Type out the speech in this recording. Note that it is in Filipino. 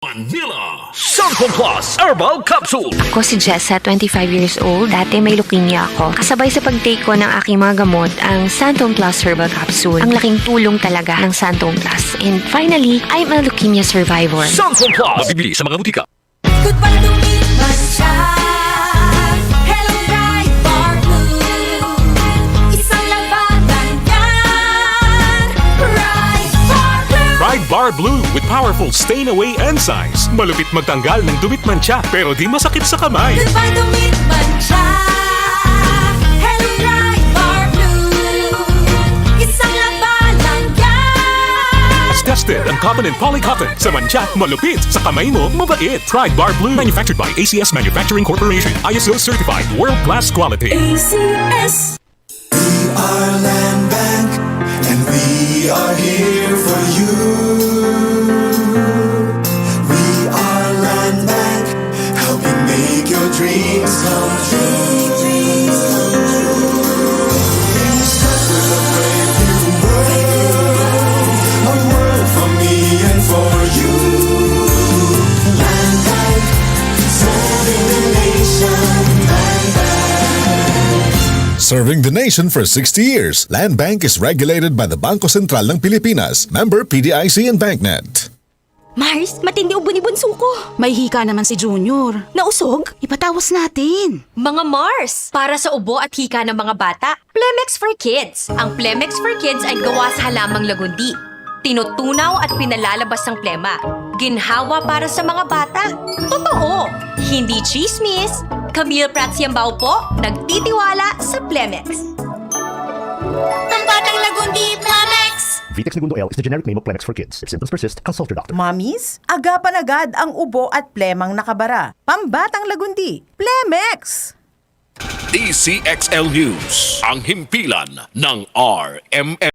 Manila Santon Plus Herbal Capsule. Ako si Jessa, 25 years old. Dati may leukemia ako. Kasabay sa pag-take ko ng aking mga gamot, ang Santon Plus Herbal Capsule. Ang laking tulong talaga ng Santon Plus. And finally, I'm a leukemia survivor. Santon Plus. Mabibili sa mga butika. Good para lumipas siya. Hello, Bright Bar Blue. Isang labanan yan. Bright Bar Blue. Pride Bar Blue with powerful stain-away enzymes. Malupit magtanggal ng dumit mancha pero di masakit sa kamay. Good para lumipas siya. Hello, Bright Bar Blue. Isang labanan yan. As tested ang cotton and polycotton. Sa mancha, malupit. Sa kamay mo, mabait. Pride Bar Blue. Manufactured by ACS Manufacturing Corporation. ISO certified. World-class quality. ACS. We are Land Bank, and we are here for you. We are Land Bank, helping make your dreams come true. Please start with a brave new world, a world for me and for you. Land Bank, serving the nation. Land Bank. Serving the nation for 60 years, Land Bank is regulated by the Bangko Sentral ng Pilipinas, member PDIC and BancNet. Mars, matindi ubo ni bunso ko. May hika naman si Junior. Nausog? Ipatawas natin. Mga Mars, para sa ubo at hika ng mga bata, Plemex for Kids. Ang Plemex for Kids ay gawa sa halamang lagundi. Tinutunaw at pinalalabas ang plema. Ginhawa para sa mga bata. Totoo! Hindi chismis. Camille Pratsiambao po, nagtitiwala sa Plemex. Ang batang lagundi, Plemex. Vitex Segundo L is the generic name of Plemex for kids. If symptoms persist, consult your doctor. Mamis, agapan agad ang ubo at plemang nakabara. Pambatang lagundi, Plemex! DCXL News. Ang himpilan ng RMN.